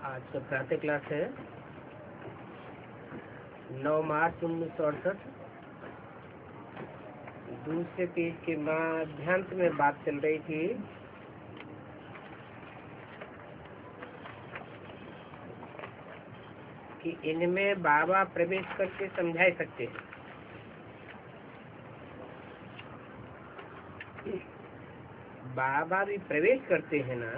आज का प्रातः क्लास है 9 मार्च 1968। दूसरे पेज के माध्यांत में बात चल रही थी कि इनमें बाबा प्रवेश करके समझा सकते हैं। बाबा भी प्रवेश करते हैं ना,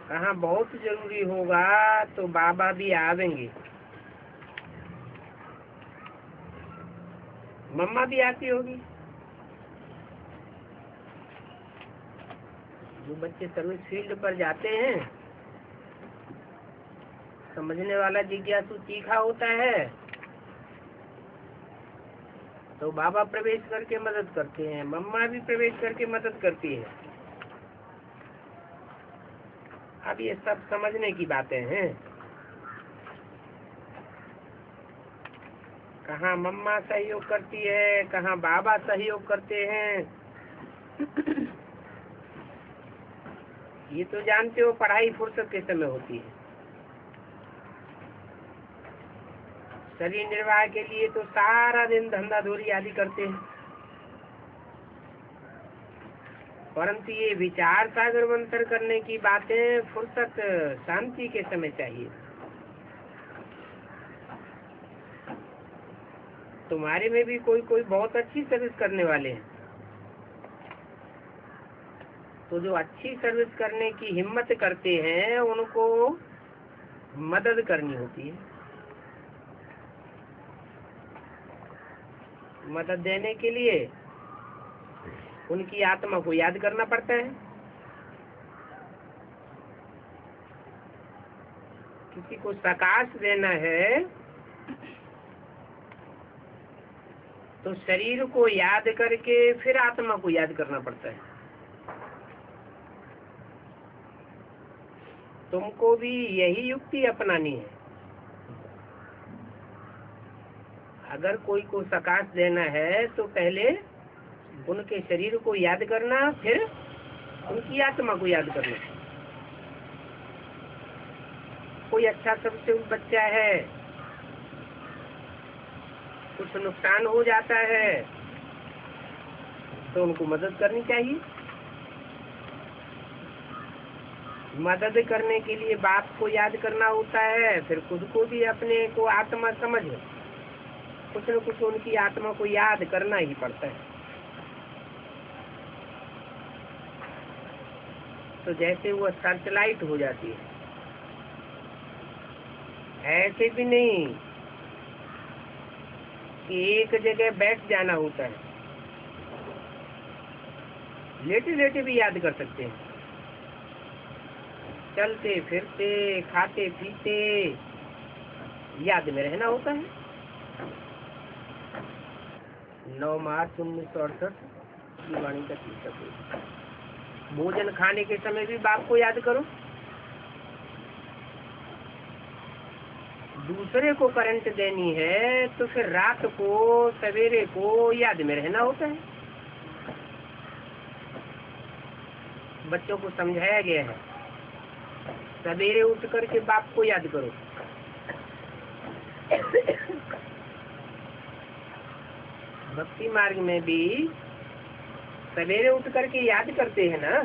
कहाँ बहुत जरूरी होगा तो बाबा भी आवेंगे। मम्मा भी आती होगी। जो बच्चे सर्विस फील्ड पर जाते हैं, समझने वाला जिज्ञासु तीखा होता है, तो बाबा प्रवेश करके मदद करते हैं, मम्मा भी प्रवेश करके मदद करती है। अब ये सब समझने की बातें हैं। कहाँ मम्मा सहयोग करती है, कहाँ बाबा सहयोग करते हैं। ये तो जानते हो, पढ़ाई फुर्सत के समय होती है। शरीर निर्वाह के लिए तो सारा दिन धंधा धोरी आदि करते हैं, परंतु ये विचार सागर मंथन करने की बातें फुर्सत शांति के समय चाहिए। तुम्हारे में भी कोई कोई बहुत अच्छी सर्विस करने वाले हैं, तो जो अच्छी सर्विस करने की हिम्मत करते हैं उनको मदद करनी होती है। मदद देने के लिए उनकी आत्मा को याद करना पड़ता है। किसी को प्रकाश देना है तो शरीर को याद करके फिर आत्मा को याद करना पड़ता है। तुमको भी यही युक्ति अपनानी है। अगर कोई को प्रकाश देना है तो पहले उनके शरीर को याद करना, फिर उनकी आत्मा को याद करना। कोई अच्छा सबसे बच्चा है, कुछ नुकसान हो जाता है तो उनको मदद करनी चाहिए। मदद करने के लिए बाप को याद करना होता है, फिर खुद को भी अपने को आत्मा समझ कुछ न कुछ उनकी आत्मा को याद करना ही पड़ता है। तो जैसे वो सर्च लाइट हो जाती है, ऐसे भी नहीं कि एक जगह बैठ जाना होता है। लेटे लेटे भी याद कर सकते हैं, चलते फिरते खाते पीते याद में रहना होता है। 9 मार्च 1968 की वाणी का तीसरा पेज। भोजन खाने के समय भी बाप को याद करो। दूसरे को करंट देनी है तो फिर रात को सवेरे को याद में रहना होता है। बच्चों को समझाया गया है, सवेरे उठ करके बाप को याद करो। भक्ति मार्ग में भी सवेरे उठ करके याद करते हैं ना।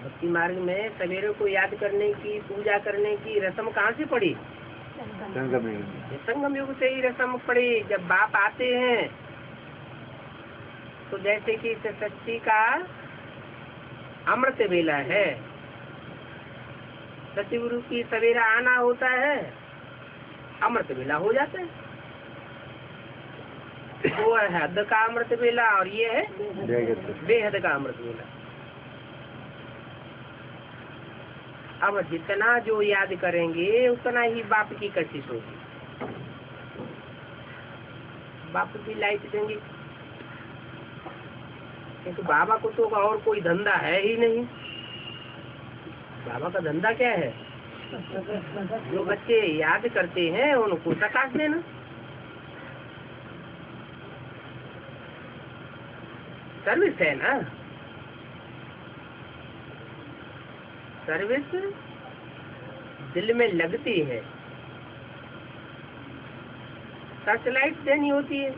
भक्ति मार्ग में सवेरे को याद करने की, पूजा करने की रस्म कहाँ से पड़ी? संगम युग से ही रस्म पड़ी। जब बाप आते हैं तो जैसे कि षष्ठी का अमृत बेला है, सतगुरु की सवेरा आना होता है, अमृत बेला हो जाता है। वो है हद का अमृत बेला और ये है बेहद का अमृत बेला। अब जितना जो याद करेंगे उतना ही बाप की कशिश होगी। बाप की लाइट देंगे, क्योंकि बाबा को तो और कोई धंधा है ही नहीं। बाबा का धंधा क्या है? जो बच्चे याद करते हैं उनको प्रकाश देना। सर्विस है ना। सर्विस दिल में लगती है, सर्च लाइट देनी होती है।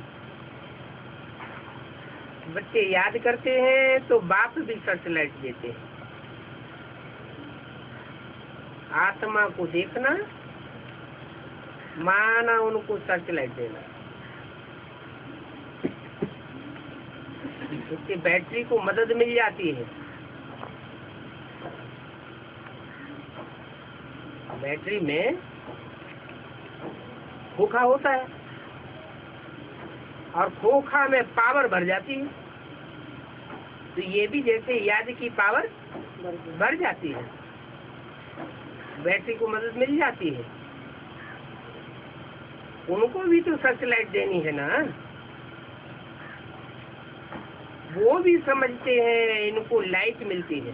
बच्चे याद करते हैं तो बाप भी सर्च लाइट देते हैं। आत्मा को देखना माना उनको सर्च लाइट देना। उसकी बैटरी को मदद मिल जाती है। बैटरी में खोखा होता है और खोखा में पावर भर जाती है, तो ये भी जैसे याद की पावर भर जाती है, बैटरी को मदद मिल जाती है। उनको भी तो सर्च लाइट देनी है ना, वो भी समझते हैं इनको लाइट मिलती है।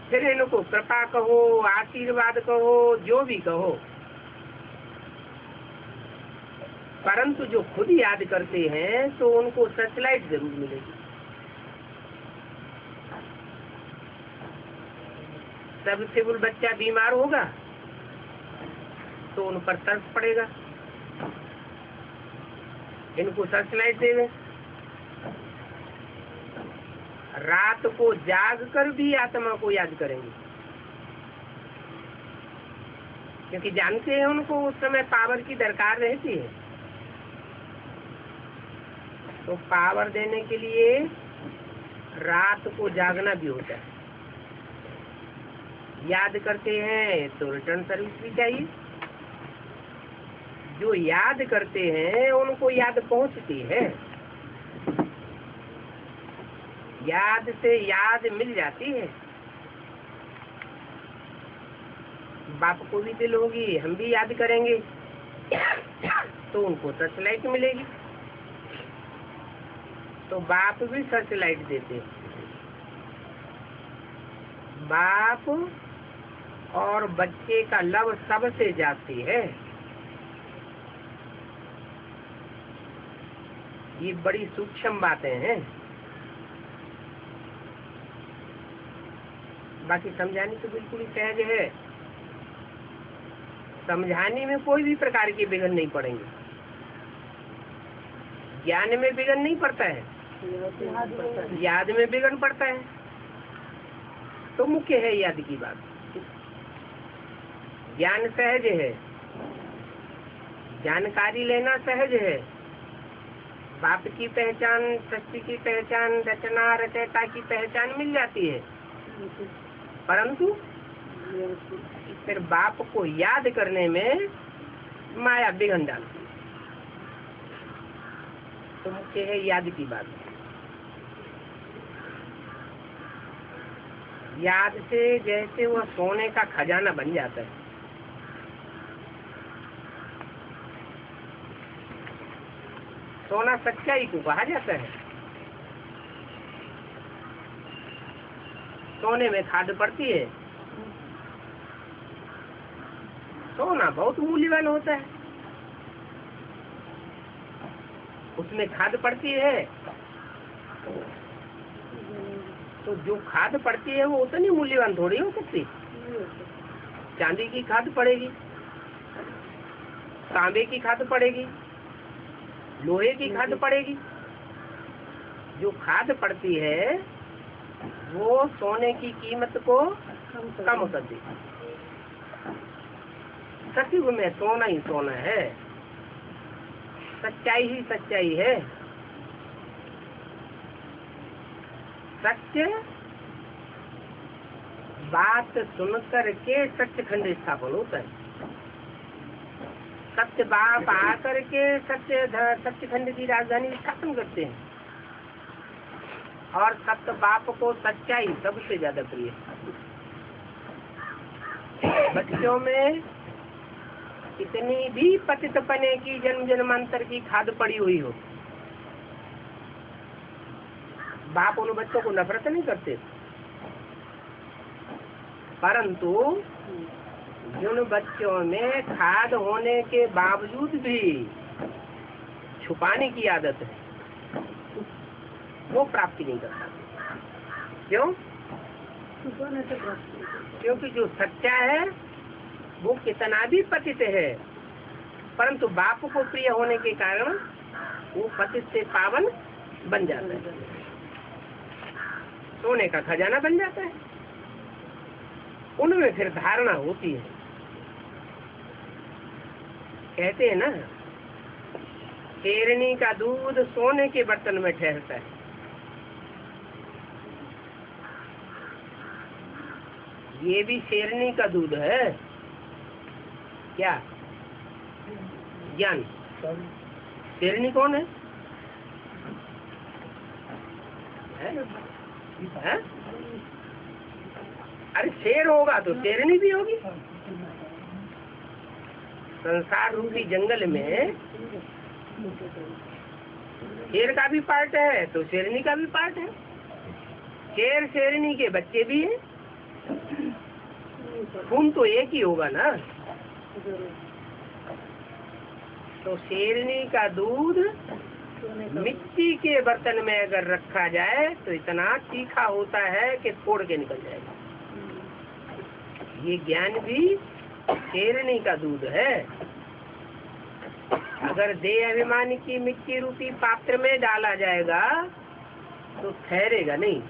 फिर इनको कृपा कहो, आशीर्वाद कहो, जो भी कहो, परंतु जो खुद याद करते हैं तो उनको सर्च लाइट जरूर मिलेगी। सबसे बुल बच्चा बीमार होगा तो उन पर तरस पड़ेगा, इनको सर्च लाइट देवे। रात को जाग कर भी आत्मा को याद करेंगे, क्योंकि जानते हैं उनको उस समय पावर की दरकार रहती है। तो पावर देने के लिए रात को जागना भी होता है। याद करते हैं तो रिटर्न सर्विस भी चाहिए। जो याद करते हैं उनको याद पहुंचती है, याद से याद मिल जाती है। बाप को भी दिल होगी, हम भी याद करेंगे तो उनको सर्च लाइट मिलेगी। तो बाप भी सर्च लाइट देते हैं। बाप और बच्चे का लव सबसे जाती है। ये बड़ी सूक्ष्म बातें हैं, बाकी समझानी तो बिल्कुल ही सहज है। समझाने में कोई भी प्रकार के विघ्न नहीं पड़ेंगे। ज्ञान में विघ्न नहीं पड़ता है, याद में विघ्न पड़ता है। तो मुख्य है याद की बात। ज्ञान सहज है, जानकारी लेना सहज है। बाप की पहचान, सृष्टि की पहचान, रचना रचयिता की पहचान मिल जाती है, परंतु फिर बाप को याद करने में माया विघ्न डालती है। तो मुख्य है याद की बात। याद से जैसे वह सोने का खजाना बन जाता है। सोना सच्चाई को कहा जाता है। सोने में खाद पड़ती है। सोना बहुत मूल्यवान होता है, उसमें खाद पड़ती है। तो जो खाद पड़ती है वो उतनी मूल्यवान थोड़ी हो सकती। चांदी की खाद पड़ेगी, तांबे की खाद पड़ेगी, लोहे की खाद पड़ेगी। जो खाद पड़ती है वो सोने की कीमत को कम कर देगी। सत्युग में सोना ही सोना है, सच्चाई ही सच्चाई है। सत्य बात सुनकर के सत्यखंड स्थापन होता है। सत्य बाप आकर के सत्यखंड की राजधानी स्थापन करते हैं। और सत्य बाप को सच्चाई सबसे ज्यादा प्रिय है। बच्चों में कितनी भी पतित पने की जन्म जन्मांतर की खाद पड़ी हुई हो, बाप उन बच्चों को नफरत नहीं करते, परंतु जिन बच्चों में खाद होने के बावजूद भी छुपाने की आदत है, वो प्राप्ति नहीं करता। क्यों? क्योंकि जो सच्चा है वो कितना भी पतित है, परंतु बाप को प्रिय होने के कारण वो पतित से पावन बन जाता है, सोने का खजाना बन जाता है। उनमें फिर धारणा होती है। कहते हैं ना, शेरनी का दूध सोने के बर्तन में ठहरता है। ये भी शेरनी का दूध है क्या? ज्ञान। शेरनी कौन है? है? अरे शेर होगा तो शेरनी भी होगी। संसार रूपी जंगल में शेर का भी पार्ट है तो शेरनी का भी पार्ट है। शेर शेरनी के बच्चे भी हैं। खून तो एक ही होगा ना। तो शेरनी का दूध मिट्टी के बर्तन में अगर रखा जाए तो इतना तीखा होता है कि फोड़ के निकल जाएगा। ये ज्ञान भी शेरनी का दूध है। अगर देह अभिमान की मिट्टी रूपी पात्र में डाला जाएगा तो ठहरेगा नहीं,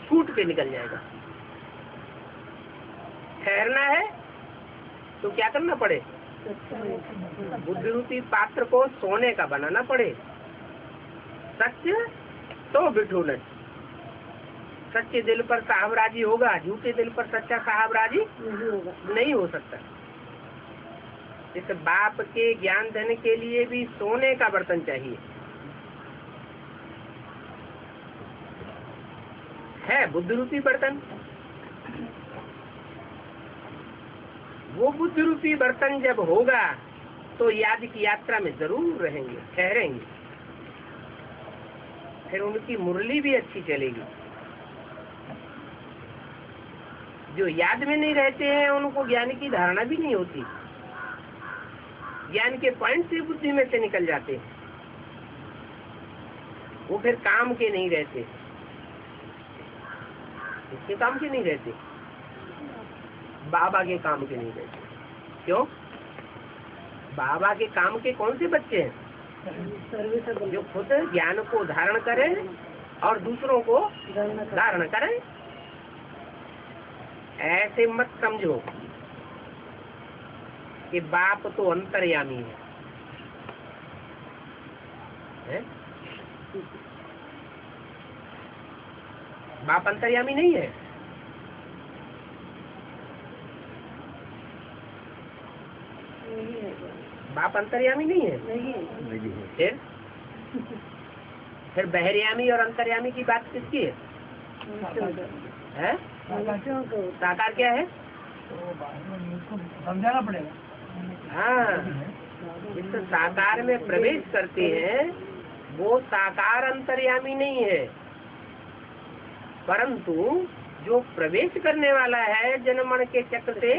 फूट के निकल जाएगा। ठहरना है तो क्या करना पड़े? बुद्धि रूपी पात्र को सोने का बनाना पड़े। सत्य तो बिठून। सच्चे दिल पर साहबराजी होगा, झूठे दिल पर सच्चा साहबराजी नहीं हो सकता। इस बाप के ज्ञान देने के लिए भी सोने का बर्तन चाहिए। है बुद्धि रूपी बर्तन। वो बुद्धि रूपी बर्तन जब होगा तो याद की यात्रा में जरूर रहेंगे, ठहरेंगे। फिर उनकी मुरली भी अच्छी चलेगी। जो याद में नहीं रहते हैं उनको ज्ञान की धारणा भी नहीं होती। ज्ञान के पॉइंट से बुद्धि में से निकल जाते हैं। वो फिर काम के नहीं रहते। इसके काम के नहीं रहते, बाबा के काम के नहीं रहते। क्यों? बाबा के काम के कौन से बच्चे हैं? जो खुद ज्ञान को धारण करें और दूसरों को धारण करें। ऐसे मत समझो कि बाप तो अंतर्यामी है? बाप अंतर्यामी नहीं है। बाप अंतर्यामी नहीं है। फिर बहरयामी और अंतर्यामी की बात किसकी है? साकार क्या है? समझाना पड़ेगा। हाँ, इस साकार में प्रवेश करते हैं वो साकार अंतर्यामी नहीं है, परंतु जो प्रवेश करने वाला है जन्म मरण के चक्र से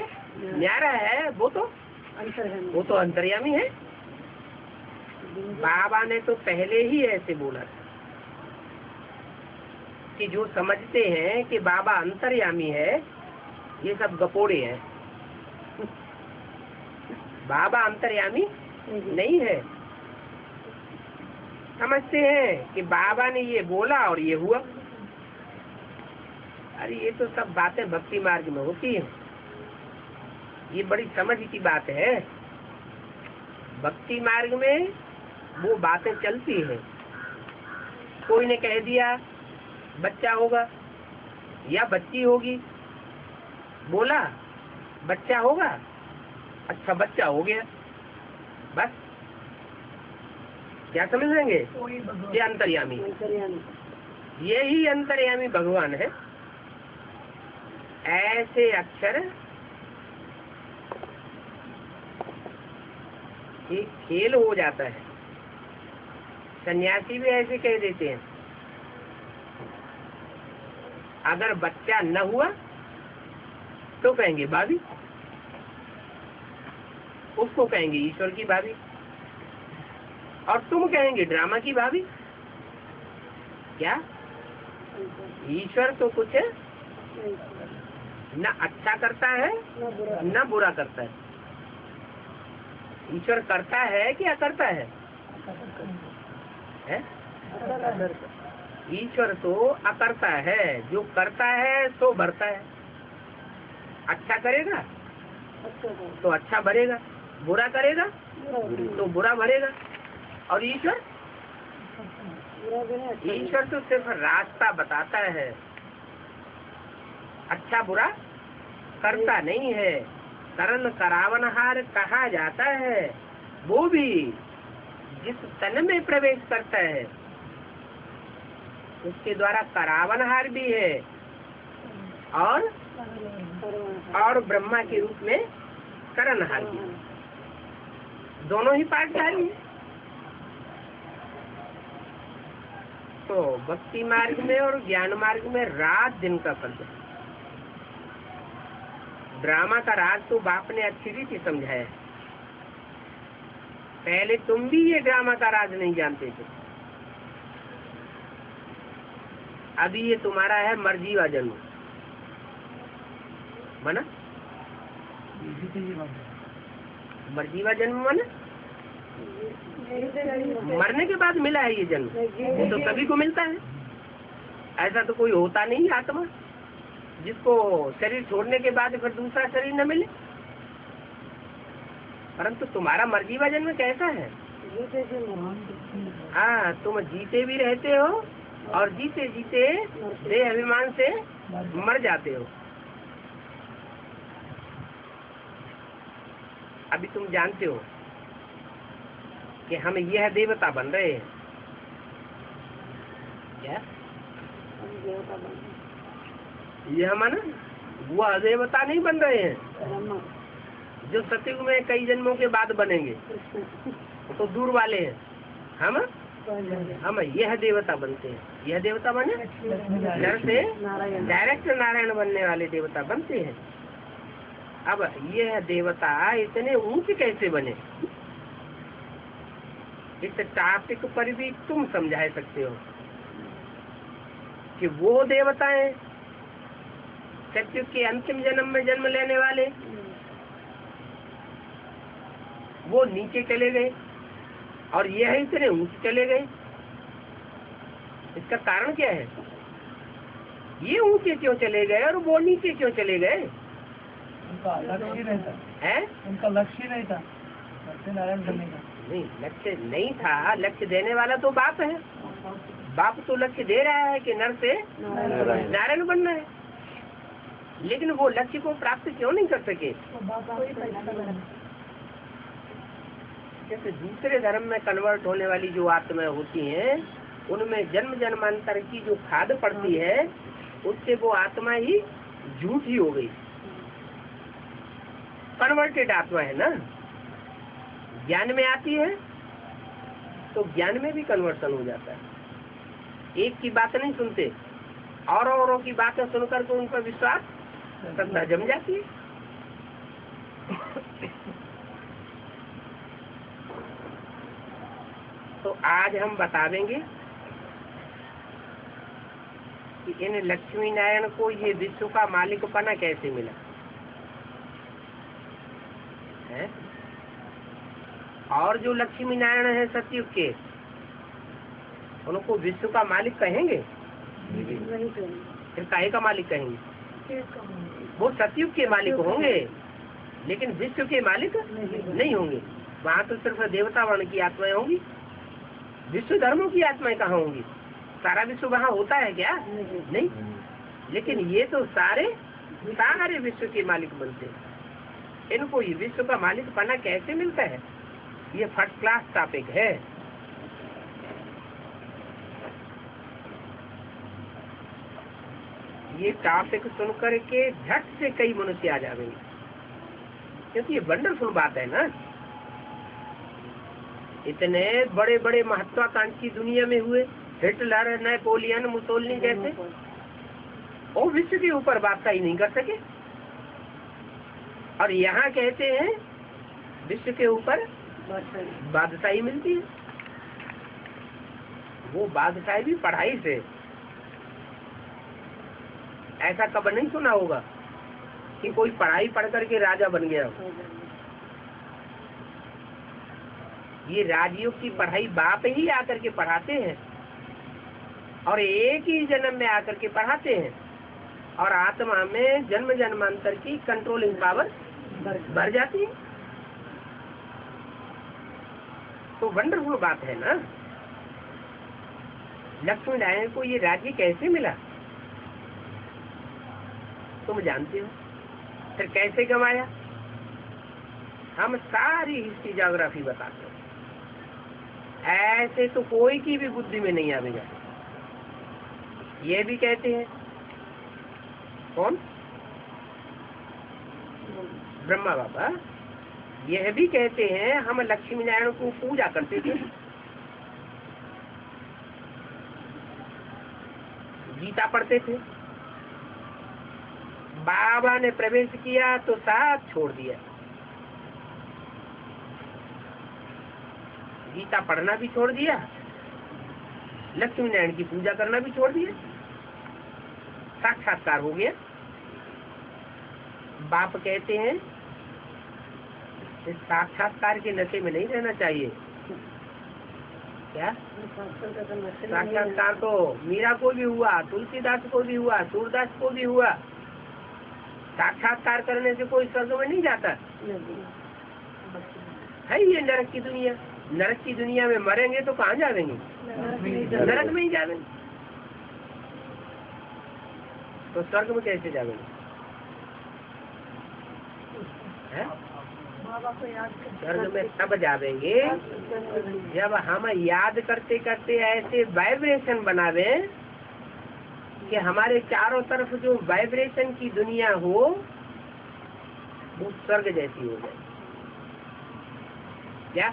न्यारा है वो तो अंतर्यामी है। बाबा ने तो पहले ही ऐसे बोला था कि जो समझते हैं कि बाबा अंतर्यामी है ये सब गपोड़े हैं। बाबा अंतर्यामी नहीं है। समझते हैं कि बाबा ने ये बोला और ये हुआ। अरे ये तो सब बातें भक्ति मार्ग में होती हैं। ये बड़ी समझ की बात है। भक्ति मार्ग में वो बातें चलती हैं। कोई ने कह दिया बच्चा होगा या बच्ची होगी, बोला बच्चा होगा, अच्छा बच्चा हो गया, बस। क्या समझ लेंगे? ये अंतर्यामी। यही अंतर्यामी भगवान है। ऐसे अक्षर एक खेल हो जाता है। सन्यासी भी ऐसे कह देते हैं, अगर बच्चा न हुआ तो कहेंगे भाभी, उसको कहेंगे ईश्वर की भाभी, और तुम कहेंगे ड्रामा की भाभी। क्या ईश्वर तो कुछ न अच्छा करता है न बुरा करता है। ईश्वर करता है कि अकर्ता है? ईश्वर तो अकर्ता है, जो करता है सो भरता है। अच्छा करेगा तो अच्छा भरेगा, बुरा करेगा तो बुरा भरेगा। और ईश्वर तो सिर्फ रास्ता बताता है, अच्छा बुरा करता नहीं है। करण करावनहार कहा जाता है वो भी जिस तन में प्रवेश करता है उसके द्वारा करावनहार भी है और ब्रह्मा के रूप में करणहार भी, दोनों ही पाठधारी है। तो भक्ति मार्ग में और ज्ञान मार्ग में रात दिन का फर्क है। ड्रामा का राज तो बाप ने अच्छी रीति समझाया है। पहले तुम भी ये ड्रामा का राज नहीं जानते थे। अभी ये तुम्हारा है मर्जीवा जन्म, माना मर्जीवा जन्म माना मरने के बाद मिला है ये जन्म। वो तो सभी को मिलता है, ऐसा तो कोई होता नहीं आत्मा जिसको शरीर छोड़ने के बाद फिर दूसरा शरीर न मिले। परंतु तुम्हारा मर्जीवा जन्म कैसा है? हाँ, तुम जीते भी रहते हो और जीते जीते देह अभिमान से मर जाते हो। अभी तुम जानते हो कि हम यह देवता बन रहे हैं। क्या यह माना वो देवता नहीं बन रहे हैं जो सतयुग में कई जन्मों के बाद बनेंगे, तो दूर वाले हैं। हम यह देवता बनते हैं। यह देवता बने नर से डायरेक्ट नारायण बनने वाले देवता बनते हैं। अब यह देवता इतने ऊंचे कैसे बने, इस टॉपिक पर भी तुम समझा सकते हो कि वो देवताएं सतयुग के अंतिम जन्म में जन्म लेने वाले वो नीचे चले गए और यह इतने ऊंचे चले गए। इसका कारण क्या है? ये ऊंचे क्यों चले गए और वो नीचे क्यों चले गए? उनका लक्ष्य नहीं था है? उनका लक्ष्य नहीं था नारायण बनने का। नहीं, लक्ष्य नहीं था। लक्ष्य देने वाला तो बाप है। बाप तो लक्ष्य दे रहा है कि नर से नारायण बनना है, लेकिन वो लक्ष्य को प्राप्त क्यों नहीं कर सके? जैसे दूसरे धर्म में कन्वर्ट होने वाली जो आत्माएं होती हैं उनमें जन्म जन्मांतर की जो खाद पड़ती है उससे वो आत्मा ही झूठी हो गई। कन्वर्टेड आत्मा है ना, ज्ञान में आती है तो ज्ञान में भी कन्वर्सन हो जाता है। एक की बात नहीं सुनते और औरों की बातें सुनकर तो उन पर विश्वास श्रद्धा जम जाती है। तो आज हम बता देंगे कि इन लक्ष्मी नारायण को ये विश्व का मालिक पना कैसे मिला है। और जो लक्ष्मी नारायण है सतयुग के, उनको विश्व का मालिक कहेंगे? फिर काहे का मालिक कहेंगे? वो सतयुग के मालिक होंगे लेकिन विश्व के मालिक नहीं होंगे। वहाँ तो सिर्फ देवता वर्ण की आत्माएं होंगी, विश्व धर्मों की आत्माएं कहाँ होंगी? सारा विश्व वहाँ होता है क्या? नहीं। लेकिन ये तो सारे विश्व के मालिक बनते हैं। इनको ये विश्व का मालिक पना कैसे मिलता है, ये फर्स्ट क्लास टॉपिक है। ये टॉपिक सुनकर के झट से कई मनुष्य आ जाएंगे, क्योंकि ये वंडरफुल बात है ना। इतने बड़े बड़े महत्वाकांक्षी दुनिया में हुए, हिटलर, नेपोलियन, मुसोलिनी जैसे, वो विश्व के ऊपर बादशाही नहीं कर सके। और यहाँ कहते हैं विश्व के ऊपर बादशाही मिलती है। वो बादशाही भी पढ़ाई से, ऐसा कब नहीं सुना होगा कि कोई पढ़ाई पढ़ करके राजा बन गया हो। ये राजयोग की पढ़ाई बाप ही आकर के पढ़ाते हैं और एक ही जन्म में आकर के पढ़ाते हैं और आत्मा में जन्म जन्मांतर की कंट्रोलिंग पावर बढ़ जाती है। तो वंडरफुल बात है ना। लक्ष्मी नारायण को ये राज्य कैसे मिला तुम जानते हो, फिर कैसे कमाया। हम सारी हिस्ट्री ज्योग्राफी बताते हैं, ऐसे तो कोई की भी बुद्धि में नहीं आवेगा। ये भी कहते हैं कौन, ब्रह्मा बाबा, यह भी कहते हैं हम लक्ष्मी नारायण को पूजा करते थे, गीता पढ़ते थे। बाबा ने प्रवेश किया तो साथ छोड़ दिया, गीता पढ़ना भी छोड़ दिया, लक्ष्मी नारायण की पूजा करना भी छोड़ दिया, साक्षात्कार हो गया। बाप कहते हैं इस साक्षात्कार के नशे में नहीं रहना चाहिए। क्या साक्षात्कार तो मीरा को भी हुआ, तुलसीदास को भी हुआ, सूरदास को भी हुआ। साक्षात्कार करने से कोई स्वर्ग में नहीं जाता है। ये नरक की दुनिया, नरक की दुनिया में मरेंगे तो कहाँ जाएंगे, नरक में ही जाएंगे, तो स्वर्ग में कैसे जाएंगे। स्वर्ग में तब जावेंगे जब हम याद करते करते ऐसे वाइब्रेशन बनावे कि हमारे चारों तरफ जो वाइब्रेशन की दुनिया हो वो स्वर्ग जैसी हो जाए। क्या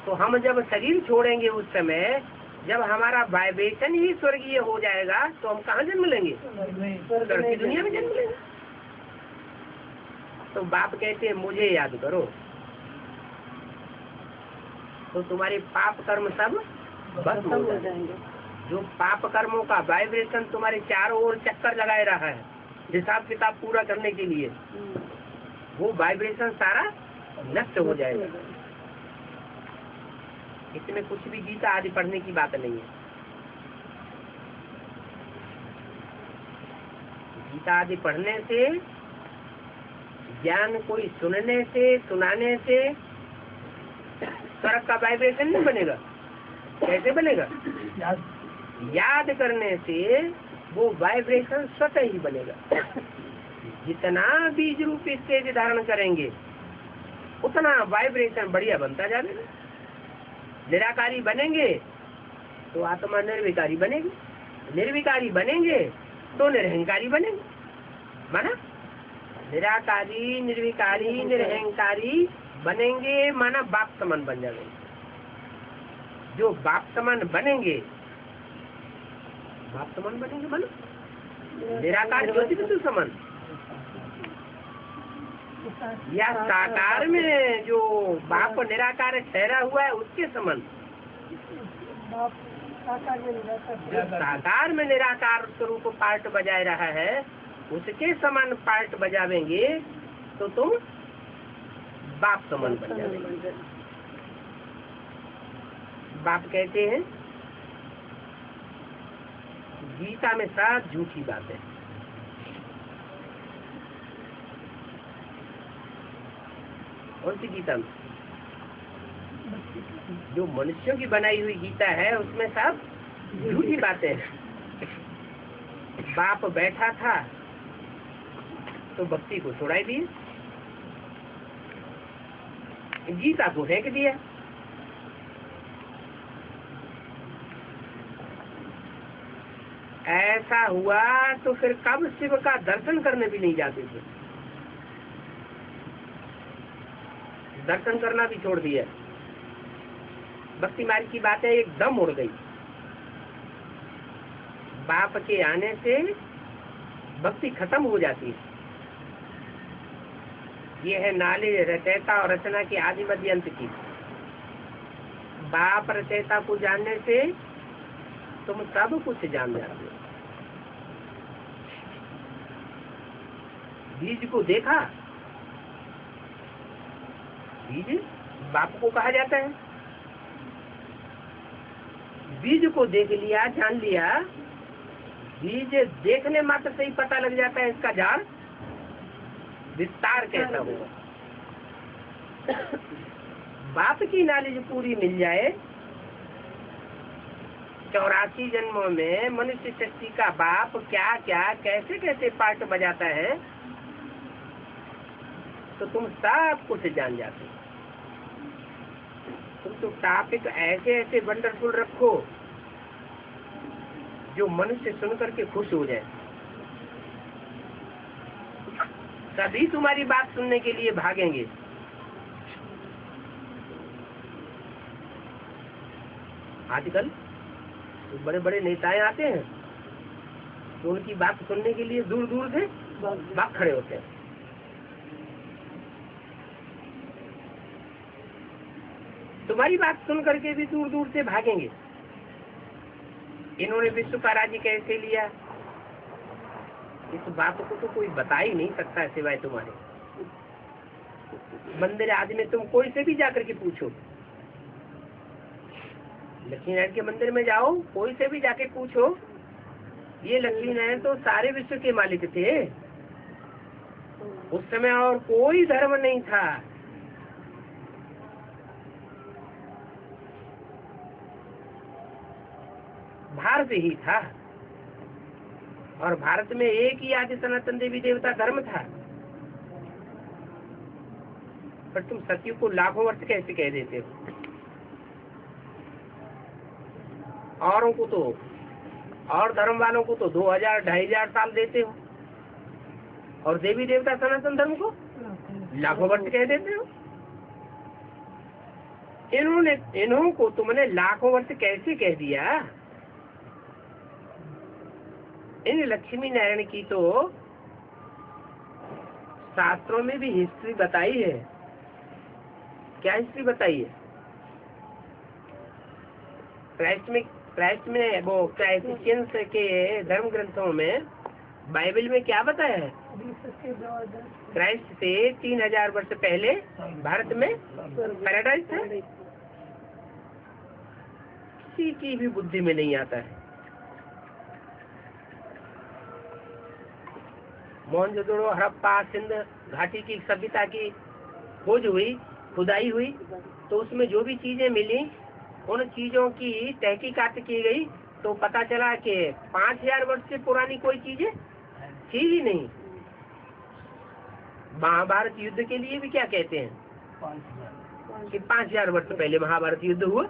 तो हम जब शरीर छोड़ेंगे उस समय जब हमारा वाइब्रेशन ही स्वर्गीय हो जाएगा तो हम कहाँ जन्म लेंगे, स्वर्ग की दुनिया में जन्म लेंगे। तो बाप कहते हैं मुझे याद करो तो तुम्हारे पाप कर्म सब बस हो जाएंगे। जो पाप कर्मों का वाइब्रेशन तुम्हारे चारों ओर चक्कर लगाए रहा है हिसाब किताब पूरा करने के लिए, वो वाइब्रेशन सारा नष्ट हो जाएगा। इसमें कुछ भी गीता आदि पढ़ने की बात नहीं है। गीता आदि पढ़ने से, ज्ञान कोई सुनने से, सुनाने से स्वर्ग का वाइब्रेशन नहीं बनेगा। कैसे बनेगा, याद करने से वो वाइब्रेशन स्वतः ही बनेगा। जितना बीज रूप स्टेज धारण करेंगे उतना वाइब्रेशन बढ़िया बनता जाएगा। निराकारी बनेंगे तो आत्मा निर्विकारी बनेगी, निर्विकारी बनेंगे तो निरहंकारी बनेंगे। माना निराकारी, निर्विकारी, निरहंकारी बनेंगे माना बाप समान बन जाएंगे। जो बाप समान बनेंगे, बाप समान बनेंगे मानो निराकार ज्योति बिंदु समान, या साकार में जो बाप निराकार ठहरा हुआ है उसके समान। साकार में निराकार स्वरूप पार्ट बजाय रहा है उसके समान पार्ट बजावेंगे तो तुम बाप समान बन जाएंगे। बाप कहते हैं गीता में सब झूठी बात है। कौन सी गीता में, जो मनुष्यों की बनाई हुई गीता है उसमें सब झूठी बातें हैं। बाप बैठा था तो भक्ति को छुड़ाई दिए, गीता को फेंक दिया। ऐसा हुआ तो फिर कब शिव का दर्शन करने भी नहीं जाते थे, दर्शन करना भी छोड़ दिया। भक्ति मार्ग की बातें एकदम उड़ गई। बाप के आने से भक्ति खत्म हो जाती है। ये है नाले रचयिता और रचना की आदि मध्य अंत की। बाप रचयिता को जानने से तुम सब कुछ जान जाते हो। बीज को देखा, बीज बाप को कहा जाता है। बीज को देख लिया, जान लिया, बीज देखने मात्र से ही पता लग जाता है इसका झाड़ विस्तार कैसा होगा। बाप की नॉलेज पूरी मिल जाए, 84 जन्मों में मनुष्य सृष्टि का बाप क्या क्या कैसे कैसे पार्ट बजाता है, तो तुम सब कुछ जान जाते। तुम तो टॉपिक ऐसे ऐसे वंडरफुल रखो जो मनुष्य सुन करके खुश हो जाए। सभी तुम्हारी बात सुनने के लिए भागेंगे। आजकल तो बड़े बड़े नेताएं आते हैं तो उनकी बात सुनने के लिए दूर दूर से भाग खड़े होते हैं। तुम्हारी बात सुन करके भी दूर दूर से भागेंगे। इन्होंने विश्व का राज्य कैसे लिया, इस बात को तो कोई बता ही नहीं सकता सिवाय तुम्हारे। मंदिर आदि में तुम कोई से भी जाकर के पूछो, लक्ष्मी नारायण के मंदिर में जाओ, कोई से भी जाके पूछो, ये लक्ष्मी नारायण तो सारे विश्व के मालिक थे। उस समय और कोई धर्म नहीं था। भारत ही था, और भारत में एक ही आदि सनातन देवी देवता धर्म था। पर तुम सत्य को लाखों वर्ष कैसे कह देते हो? औरों को तो, और धर्म वालों को तो 2000 2500 साल देते हो, और देवी देवता सनातन धर्म को लाखों वर्ष कह देते हो। इन्हों को तुमने लाखों वर्ष कैसे कह दिया? इन लक्ष्मी नारायण की तो शास्त्रों में भी हिस्ट्री बताई है। क्या हिस्ट्री बताई है? क्राइस्ट में वो क्राइस्टियंस के धर्म ग्रंथों में, बाइबल में क्या बताया है? क्राइस्ट से 3000 वर्ष पहले भारत में पैराडाइज था। किसी की भी बुद्धि में नहीं आता है। मोहनजोदड़ो, हड़प्पा, सिंध घाटी की सभ्यता की खोज हुई, खुदाई हुई, तो उसमें जो भी चीजें मिली, उन चीजों की तहकीकात की गई, तो पता चला कि 5000 वर्ष से पुरानी कोई चीजें थी ही नहीं। महाभारत युद्ध के लिए भी क्या कहते हैं कि 5000 वर्ष पहले महाभारत युद्ध हुआ।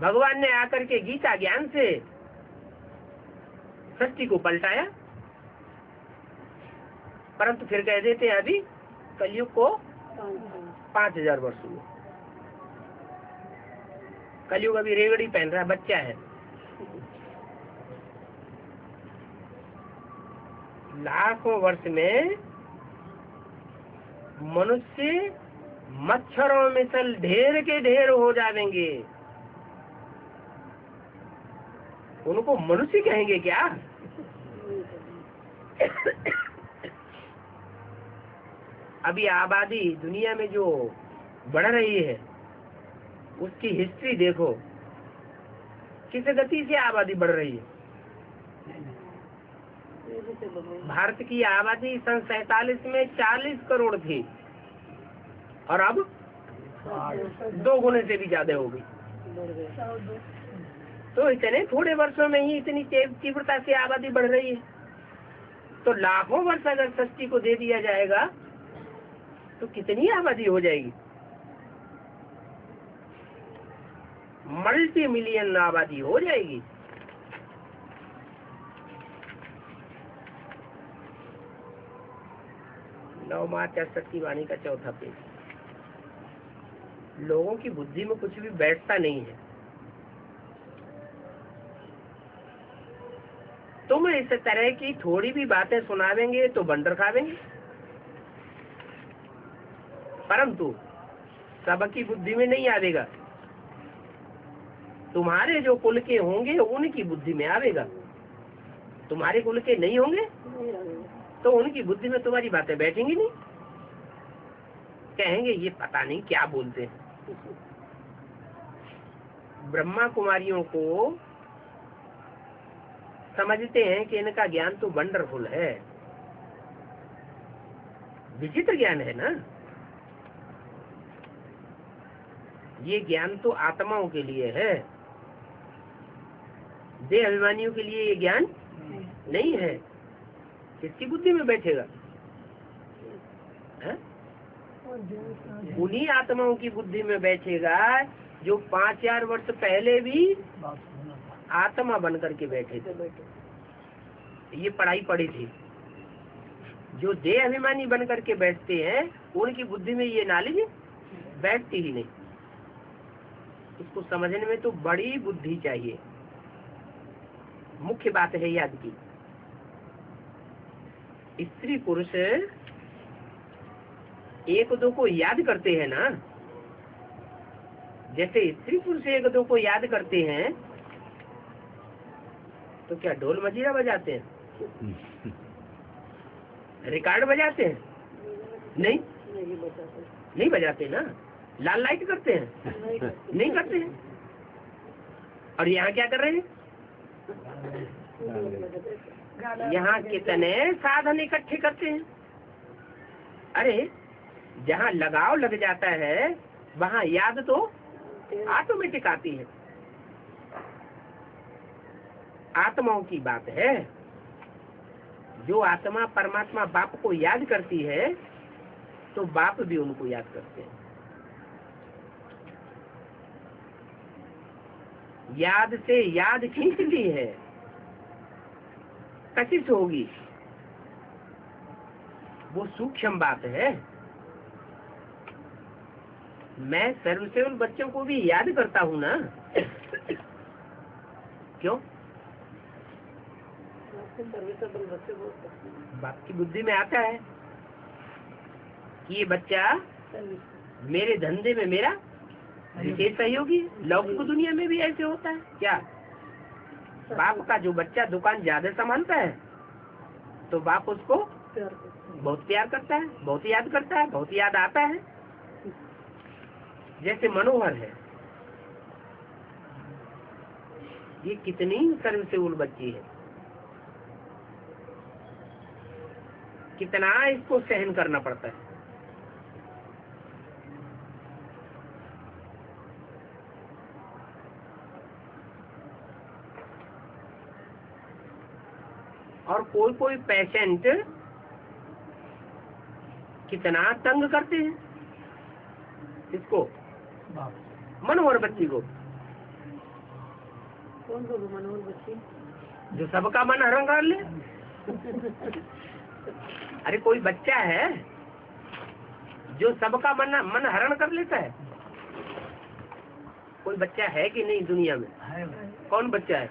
भगवान ने आकर के गीता ज्ञान से सृष्टि को पलटाया, परंतु फिर कह देते हैं अभी कलयुग को 5000 वर्ष हुए। कलयुग अभी रेवड़ी पहन रहा बच्चा है। लाखों वर्ष में मनुष्य मच्छरों में सल ढेर के ढेर हो जाएंगे। उनको मनुष्य कहेंगे क्या? अभी आबादी दुनिया में जो बढ़ रही है उसकी हिस्ट्री देखो, किस गति से आबादी बढ़ रही है। भारत की आबादी सन 47 में 40 करोड़ थी, और अब 2 गुने से भी ज्यादा हो गई। तो इतने थोड़े वर्षों में ही इतनी तीव्रता से आबादी बढ़ रही है। तो लाखों वर्ष अगर सृष्टि को दे दिया जाएगा तो कितनी आबादी हो जाएगी? मल्टी मिलियन आबादी हो जाएगी। नवमार्च 68 की वाणी का 4था पेज। लोगों की बुद्धि में कुछ भी बैठता नहीं है। तुम इस तरह की थोड़ी भी बातें सुनावेंगे तो बंडर खावेंगे, परंतु सबकी बुद्धि में नहीं आवेगा। तुम्हारे जो कुल के होंगे उनकी बुद्धि में आवेगा, तुम्हारे कुल के नहीं होंगे तो उनकी बुद्धि में तुम्हारी बातें बैठेंगी नहीं, कहेंगे ये पता नहीं क्या बोलते हैं। ब्रह्मा कुमारियों को समझते हैं कि इनका ज्ञान तो वंडरफुल है, विचित्र ज्ञान है ना। ये ज्ञान तो आत्माओं के लिए है, देह अभिमानियों के लिए ये ज्ञान नहीं है। किसकी बुद्धि में बैठेगा? उन्हीं आत्माओं की बुद्धि में बैठेगा जो 5000 वर्ष पहले भी आत्मा बन करके बैठे थे, ये पढ़ाई पढ़ी थी। जो देह अभिमानी बन करके बैठते हैं उनकी बुद्धि में ये नॉलेज बैठती ही नहीं। इसको समझने में तो बड़ी बुद्धि चाहिए। मुख्य बात है याद की, स्त्री पुरुष एक दो को याद करते हैं ना, जैसे स्त्री पुरुष एक दो को याद करते हैं तो क्या ढोल मजीरा बजाते हैं, रिकॉर्ड बजाते हैं? नहीं बजाते ना। लाल लाइट करते हैं? नहीं करते हैं। और यहाँ क्या कर रहे हैं? यहाँ कितने साधन इकट्ठे करते हैं। अरे जहाँ लगाव लग जाता है वहाँ याद तो ऑटोमेटिक आती है। आत्माओं की बात है, जो आत्मा परमात्मा बाप को याद करती है तो बाप भी उनको याद करते हैं। याद से याद खींच ली है, कशिश होगी, वो सूक्ष्म बात है। मैं सर्वसेवक बच्चों को भी याद करता हूँ ना, क्यों? बाप की बुद्धि में आता है कि ये बच्चा मेरे धंधे में मेरा विशेष सहयोगी। लौकिक दुनिया में भी ऐसे होता है क्या? बाप का जो बच्चा दुकान ज्यादा संभालता है तो बाप उसको बहुत प्यार करता है, बहुत याद करता है, बहुत याद आता है। जैसे मनोहर है, ये कितनी सर्वसेवक बच्ची है, कितना इसको सहन करना पड़ता है। और कोई कोई पेशेंट कितना तंग करते हैं इसको, मनोहर बच्ची को। कौन को मनोहर बच्ची? जो सबका मन हरण कर ले। अरे कोई बच्चा है जो सबका मन हरण कर लेता है। कोई बच्चा है कि नहीं दुनिया में? कौन बच्चा है?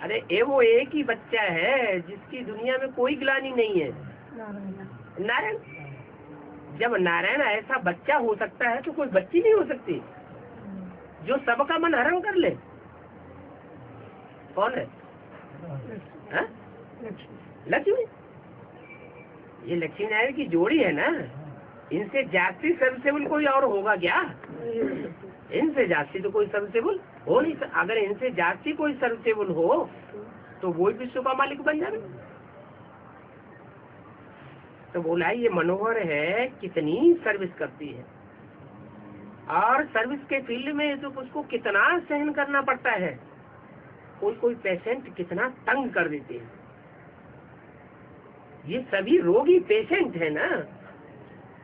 अरे वो एक ही बच्चा है जिसकी दुनिया में कोई ग्लानि नहीं है, नारायण। जब नारायण ऐसा बच्चा हो सकता है तो कोई बच्ची नहीं हो सकती जो सबका मन हरण कर ले। कौन है? लक्ष्मी। ये लक्ष्मी नारायण की जोड़ी है ना, इनसे जास्ती सर्वसेवक कोई और होगा क्या? इनसे जास्ती तो कोई सर्वसेवक हो नहीं। अगर इनसे जास्ती कोई सर्वसेवक हो तो वो विश्व का मालिक बन जाए। तो बोला ये मनोहर है, कितनी सर्विस करती है, और सर्विस के फील्ड में तो उसको कितना सहन करना पड़ता है। कोई कोई पेशेंट कितना तंग कर देते हैं। ये सभी रोगी पेशेंट है ना।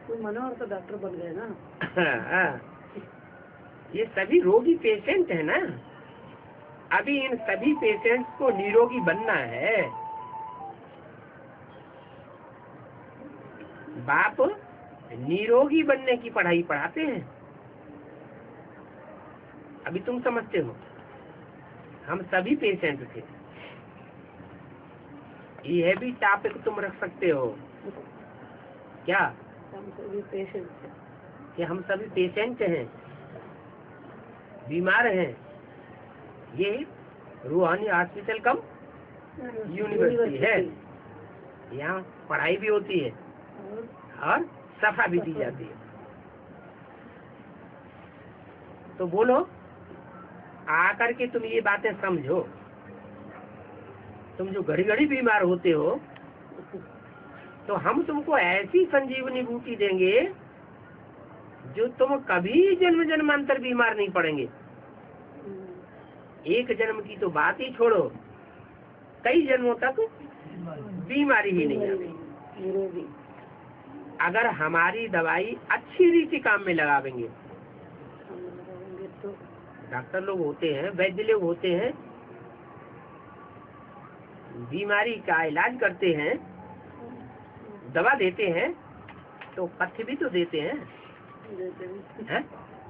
तो मनोहर तो डॉक्टर बन गए ना। ये सभी रोगी पेशेंट है ना। अभी इन सभी पेशेंट्स को निरोगी बनना है। बाप निरोगी बनने की पढ़ाई पढ़ाते हैं। अभी तुम समझते हो, हम सभी पेशेंट थे। यह भी टॉपिक तुम रख सकते हो क्या? हम सभी पेशेंट थे कि हम सभी पेशेंट हैं, बीमार हैं। ये रूहानी हॉस्पिटल कम यूनिवर्सिटी है। यहाँ पढ़ाई भी होती है और सफा भी दी जाती है। तो बोलो, आकर के तुम ये बातें समझो। तुम जो घड़ी घड़ी बीमार होते हो, तो हम तुमको ऐसी संजीवनी बूटी देंगे जो तुम कभी जन्म जन्मांतर बीमार नहीं पड़ेंगे। एक जन्म की तो बात ही छोड़ो, कई जन्मों तक बीमारी ही नहीं आती। अगर हमारी दवाई अच्छी रीति काम में लगावेंगे। डॉक्टर लोग होते हैं, वैद्य लोग होते हैं, बीमारी का इलाज करते हैं, दवा देते हैं, तो पथ्य भी तो देते हैं, हैं?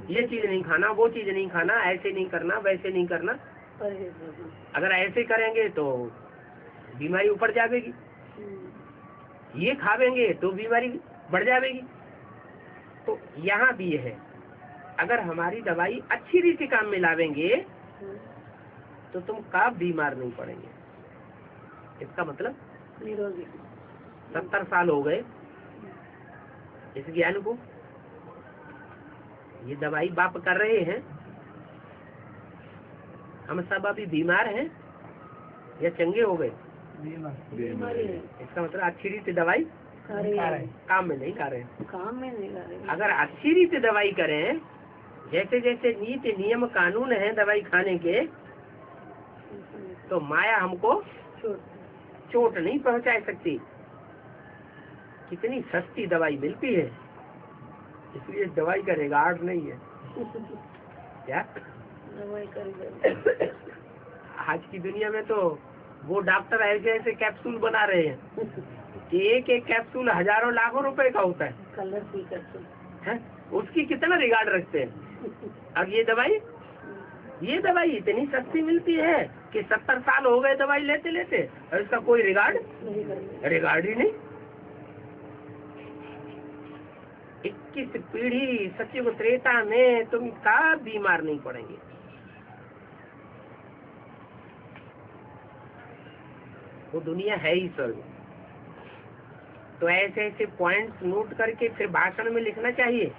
ये चीज नहीं खाना, वो चीज नहीं खाना, ऐसे नहीं करना, वैसे नहीं करना। अगर ऐसे करेंगे तो बीमारी ऊपर जाएगी, ये खावेंगे तो बीमारी बढ़ जाएगी। तो यहाँ भी है, अगर हमारी दवाई अच्छी रीति काम में लावेंगे तो तुम कब बीमार नहीं पड़ेंगे। इसका मतलब 70 साल हो गए इस ज्ञान को, ये दवाई बाप कर रहे हैं, हम सब अभी बीमार हैं या चंगे हो गए। इसका मतलब अच्छी रीति दवाई काम में नहीं कर रहे। अगर अच्छी रीति दवाई करें, जैसे जैसे नीति नियम कानून है दवाई खाने के, तो माया हमको चोट नहीं पहुंचा सकती। कितनी सस्ती दवाई मिलती है, इसलिए दवाई का रिगार्ड नहीं है। क्या आज की दुनिया में तो वो डॉक्टर ऐसे ऐसे कैप्सूल बना रहे हैं, एक एक कैप्सूल हजारों लाखों रुपए का होता है। कलर की कैप्सूल है, उसकी कितना रिगार्ड रखते हैं। अब ये दवाई इतनी सस्ती मिलती है कि 70 साल हो गए दवाई लेते लेते, और इसका कोई रिगार्ड ही नहीं। 21 पीढ़ी सत्युग त्रेता में तुम कब बीमार नहीं पड़ेंगे। वो दुनिया है ही स्वर्ग। तो ऐसे ऐसे पॉइंट्स नोट करके फिर भाषण में लिखना चाहिए,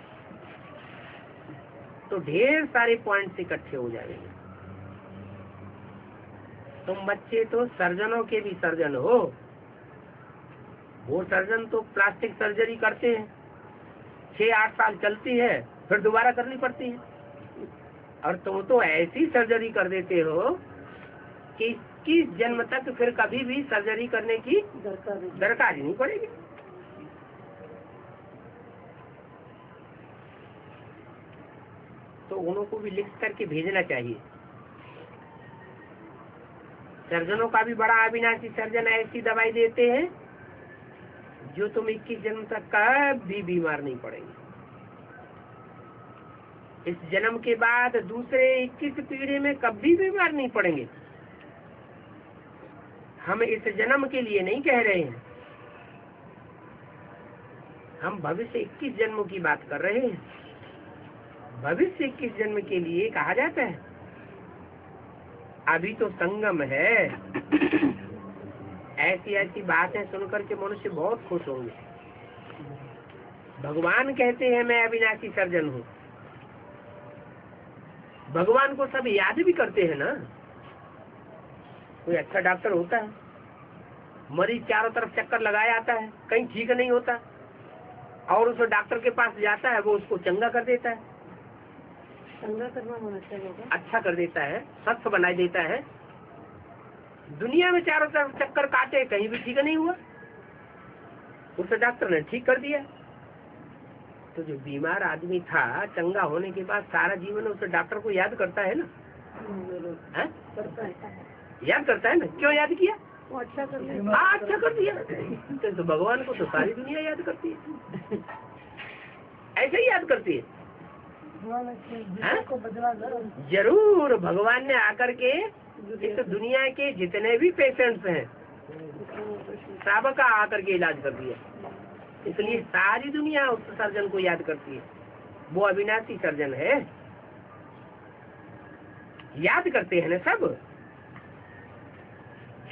तो ढेर सारे पॉइंट्स इकट्ठे हो जाएंगे। तुम बच्चे तो सर्जनों के भी सर्जन हो। वो सर्जन तो प्लास्टिक सर्जरी करते हैं, 6-8 साल चलती है, फिर दोबारा करनी पड़ती है। और तुम तो ऐसी सर्जरी कर देते हो कि 21 जन्म तक फिर कभी भी सर्जरी करने की दरकार ही नहीं पड़ेगी। तो उनको भी लिख करके भेजना चाहिए। सर्जनों का भी बड़ा अविनाशी सर्जन ऐसी दवाई देते हैं जो तुम 21 जन्म तक कभी बीमार नहीं पड़ेंगे। इस जन्म के बाद दूसरे 21 पीढ़ी में कभी बीमार नहीं पड़ेंगे। हम इस जन्म के लिए नहीं कह रहे हैं, हम भविष्य 21 जन्मों की बात कर रहे हैं। भविष्य 21 जन्म के लिए कहा जाता है। अभी तो संगम है। ऐसी ऐसी बातें सुनकर के मनुष्य बहुत खुश होंगे। भगवान कहते हैं मैं अविनाशी सर्जन हूँ। भगवान को सब याद भी करते हैं ना। कोई अच्छा डॉक्टर होता है, मरीज चारों तरफ चक्कर लगाया आता है, कहीं ठीक नहीं होता, और उस डॉक्टर के पास जाता है, वो उसको चंगा कर देता है। चंगा करना होना चाहिए, अच्छा कर देता है, स्वस्थ बना देता है। दुनिया में चारों तरफ चक्कर काटे, कहीं भी ठीक नहीं हुआ, उस डॉक्टर ने ठीक कर दिया। तो जो बीमार आदमी था, चंगा होने के बाद सारा जीवन उस डॉक्टर को याद करता है ना। करता है, याद करता है ना। क्यों याद किया? वो अच्छा कर दिया। अच्छा कर दिया। तो भगवान को तो सारी दुनिया याद करती है, ऐसे ही याद करती है। जरूर भगवान ने आकर के इस दुनिया के जितने भी पेशेंट्स हैं सबका आकर के इलाज कर दिया। इसलिए सारी दुनिया उस सर्जन को याद करती है। वो अविनाशी सर्जन है, याद करते हैं ना सब।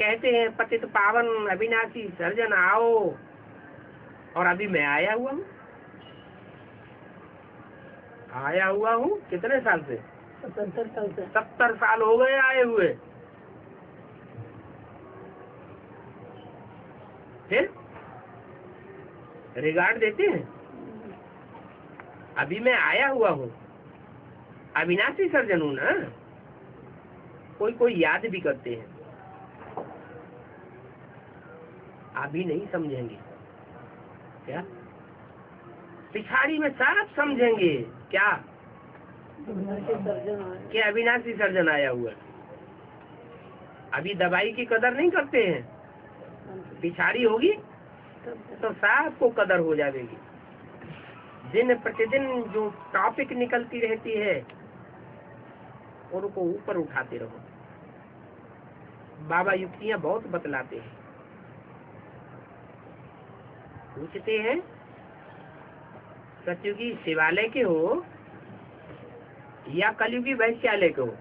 कहते हैं पतित पावन अविनाशी सर्जन आओ, और अभी मैं आया हुआ हूँ। आया हुआ हूँ कितने साल से? 70 साल से। 70 साल हो गए आए हुए। फिर रिगार्ड देते हैं, अभी मैं आया हुआ हूँ, अविनाशी सर्जन हूँ ना। कोई कोई याद भी करते हैं, अभी नहीं समझेंगे क्या? पिछाड़ी में सब समझेंगे क्या? कि अविनाशी सर्जन आया हुआ है। अभी दवाई की कदर नहीं करते हैं, पिछाड़ी होगी तो सबको कदर हो जाएगी। दिन प्रतिदिन जो टॉपिक निकलती रहती है उनको ऊपर उठाते रहो। बाबा युक्तियां बहुत बतलाते हैं। पूछते हैं सतयुगी शिवालय के हो या कलयुगी वैश्यालय के हो?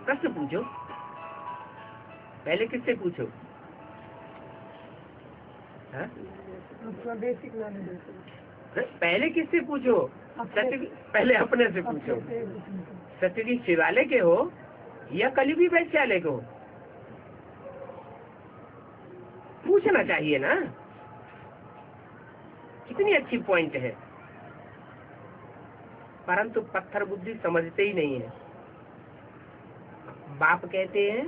प्रश्न पूछो, पहले किससे पूछो? हाँ? Basic knowledge. पहले किससे पूछो? पहले अपने से पूछो। सतयुगी शिवालय के हो या कलयुगी वैश्यालय के हो? पूछना चाहिए ना। कितनी अच्छी पॉइंट है, परंतु पत्थर बुद्धि समझते ही नहीं है। बाप कहते हैं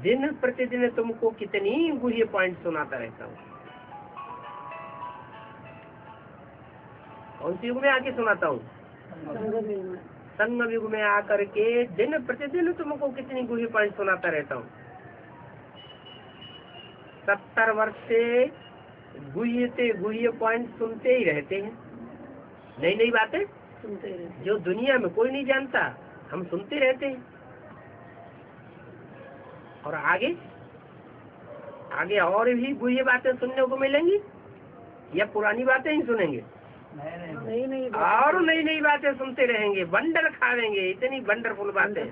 दिन प्रतिदिन तुमको कितनी गुह्य पॉइंट सुनाता रहता हूँ। कौन सी युग में आके सुनाता हूँ? संगम युग में आकर के दिन प्रतिदिन तुमको कितनी गुह्य पॉइंट सुनाता रहता हूँ। 70 वर्ष से गुह्य पॉइंट सुनते ही रहते हैं। नई नई बातें सुनते रहते, जो दुनिया में कोई नहीं जानता, हम सुनते रहते हैं। और आगे आगे और भी गुह्य बातें सुनने को मिलेंगी या पुरानी बातें ही सुनेंगे? नई नई और नई नई बातें सुनते रहेंगे, वंडर खावेंगे। इतनी वंडरफुल बातें।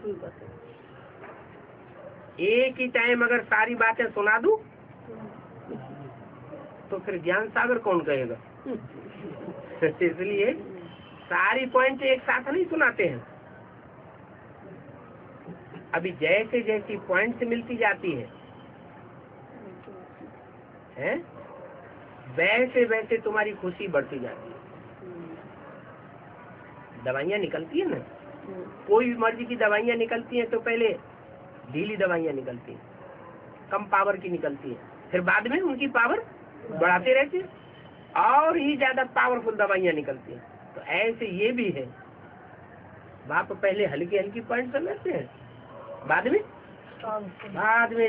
एक ही टाइम अगर सारी बातें सुना दूं तो फिर ज्ञान सागर कौन कहेगा? इसलिए सारी पॉइंट एक साथ नहीं सुनाते हैं। अभी जैसे जैसी पॉइंट्स मिलती जाती है, वैसे वैसे तुम्हारी खुशी बढ़ती जाती है। दवाइयाँ निकलती है ना, कोई भी मर्जी की दवाइयाँ निकलती हैं तो पहले ढीली दवाइयाँ निकलती हैं, कम पावर की निकलती है, फिर बाद में उनकी पावर बढ़ाते रहते हैं और ही ज्यादा पावरफुल दवाइयाँ निकलती हैं। तो ऐसे ये भी है, बाप पहले हल्की हल्की पॉइंट समझते हैं, बाद में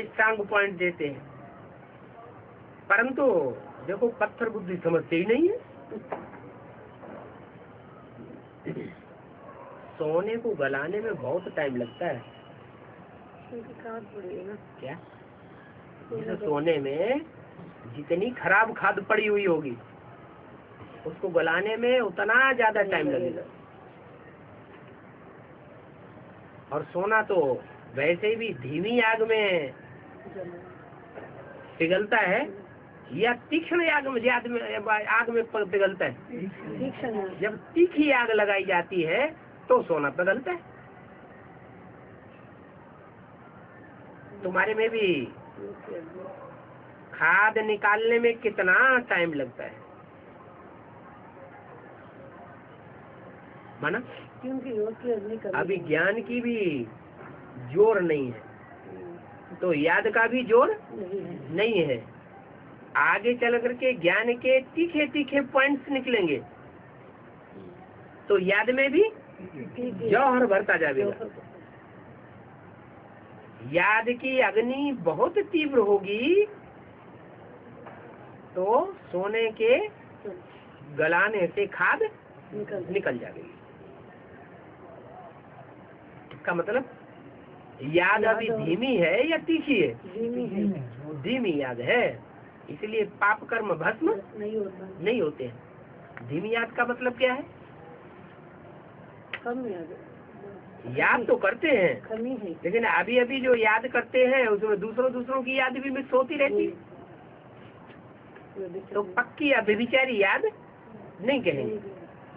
स्ट्रांग पॉइंट देते हैं। परंतु देखो पत्थर बुद्धि समझते ही नहीं है। सोने को गलाने में बहुत टाइम लगता है। क्या? जैसे सोने में जितनी खराब खाद पड़ी हुई होगी उसको गलाने में उतना ज्यादा टाइम लगेगा। और सोना तो वैसे भी धीमी आग में पिघलता है या तीक्ष्ण आग में पिघलता है? जब तीखी आग लगाई जाती है तो सोना पिघलता है। तुम्हारे में भी खाद निकालने में कितना टाइम लगता है माना? क्योंकि अभी ज्ञान की भी जोर नहीं है तो याद का भी जोर नहीं है। आगे चल करके ज्ञान के तीखे तीखे पॉइंट्स निकलेंगे तो याद में भी जौहर भरता जाएगा। याद की अग्नि बहुत तीव्र होगी तो सोने के गलाने से खाद निकल जाएगी। इसका मतलब याद अभी धीमी है या तीखी है? धीमी याद है, इसलिए पाप कर्म भस्म नहीं होते हैं। धीमी याद का मतलब क्या है? कम याद, याद तो करते हैं, कमी है। लेकिन अभी अभी जो याद करते हैं उसमें दूसरों की याद भी मिक्स होती रहती है। तो पक्की अभिविचारी याद नहीं कहेंगे।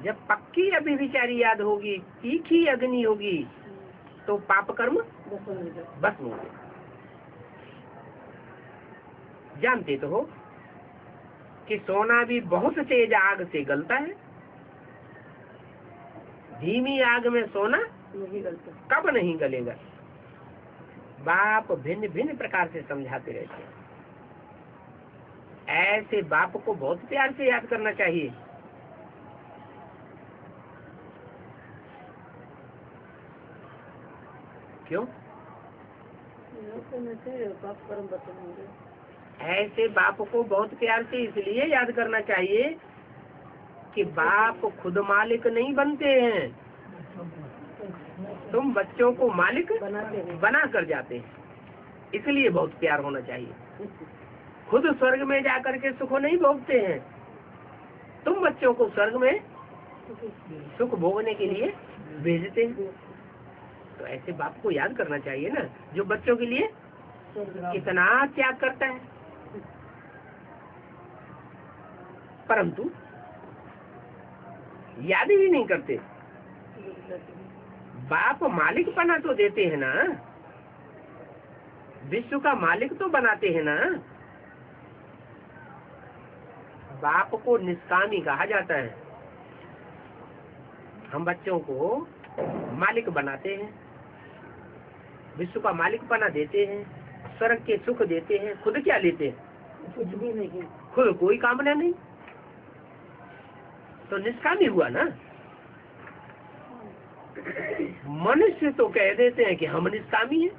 जब पक्की अभिविचारी याद होगी, तीखी अग्नि होगी, तो पाप कर्म बस होंगे। जानते तो हो कि सोना भी बहुत तेज आग से गलता है। धीमी आग में सोना नहीं गलता। कब नहीं गलेगा। बाप भिन्न भिन्न प्रकार से समझाते रहते हैं। ऐसे बाप को बहुत प्यार से याद करना चाहिए। क्यों? पाप कर्म बचेंगे। ऐसे बाप को बहुत प्यार से इसलिए याद करना चाहिए कि बाप खुद मालिक नहीं बनते हैं, तुम बच्चों को मालिक बना कर जाते हैं। इसलिए बहुत प्यार होना चाहिए। खुद स्वर्ग में जाकर के सुख नहीं भोगते हैं, तुम बच्चों को स्वर्ग में सुख भोगने के लिए भेजते हैं। तो ऐसे बाप को याद करना चाहिए ना, जो बच्चों के लिए कितना त्याग करता है। परंतु याद भी नहीं करते। बाप मालिक बना तो देते हैं ना, विश्व का मालिक तो बनाते हैं ना। बाप को निष्कामी कहा जाता है। हम बच्चों को मालिक बनाते हैं, विश्व का मालिक बना देते हैं, स्वर्ग के सुख देते हैं। खुद क्या लेते हैं? कुछ भी नहीं। खुद कोई कामना नहीं, तो निष्कामी हुआ ना। मनुष्य तो कह देते हैं कि हम निष्कामी हैं,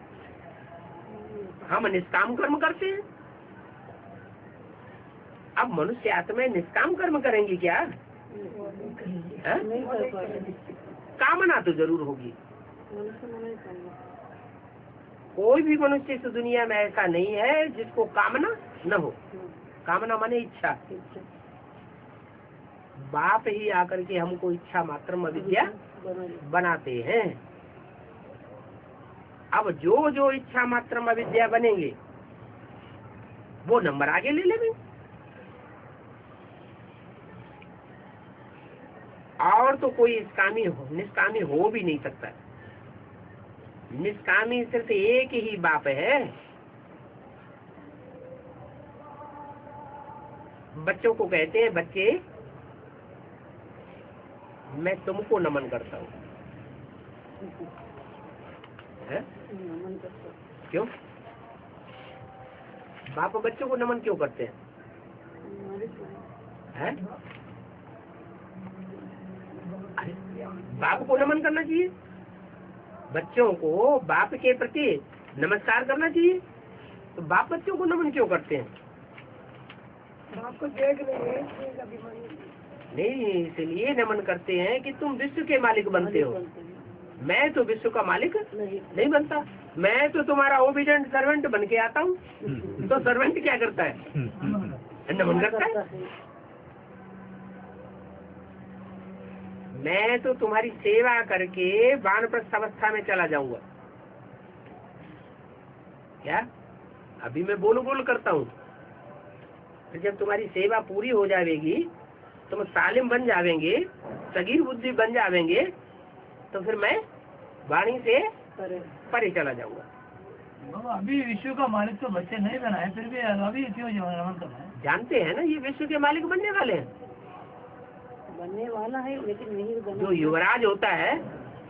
हम निष्काम कर्म करते हैं। अब मनुष्य आत्मा निष्काम कर्म करेंगी क्या? नहीं कर पाएंगे। कामना तो जरूर होगी। कोई भी मनुष्य इस दुनिया में ऐसा नहीं है जिसको कामना न हो। कामना माने इच्छा। बाप ही आकर के हमको इच्छा मात्र अविद्या बनाते हैं। अब जो जो इच्छा मात्र अविद्या बनेंगे वो नंबर आगे ले लेंगे। और तो कोई निष्कामी हो भी नहीं सकता। निष्कामी सिर्फ एक ही बाप है। बच्चों को कहते हैं, बच्चे मैं तुमको नमन करता हूँ। क्यों? बाप बच्चों को नमन क्यों करते हैं? बाप को नमन करना चाहिए। बच्चों को बाप के प्रति नमस्कार करना चाहिए। तो बाप बच्चों को नमन क्यों करते हैं? बाप को देख नहीं, इसलिए नमन करते हैं कि तुम विश्व के मालिक बनते हो। मैं तो विश्व का मालिक नहीं बनता। मैं तो तुम्हारा ओबीडिएंट सर्वेंट बन के आता हूँ। तो सर्वेंट क्या करता है? नमन करता है। मैं तो तुम्हारी सेवा करके वानप्रस्थ अवस्था में चला जाऊंगा। क्या? अभी मैं बोल करता हूँ, फिर जब तुम्हारी सेवा पूरी हो जाएगी, तुम तालिम बन जावेंगे, सगीर बुद्धि बन जावेंगे, तो फिर मैं वाणी से परे चला जाऊंगा। अभी विश्व का मालिक तो बच्चे नहीं बनाए, फिर भी अभी क्यों नमन करना है? जानते हैं ना ये विश्व के मालिक बनने वाले हैं। बनने वाला है, लेकिन नहीं बना। जो युवराज होता है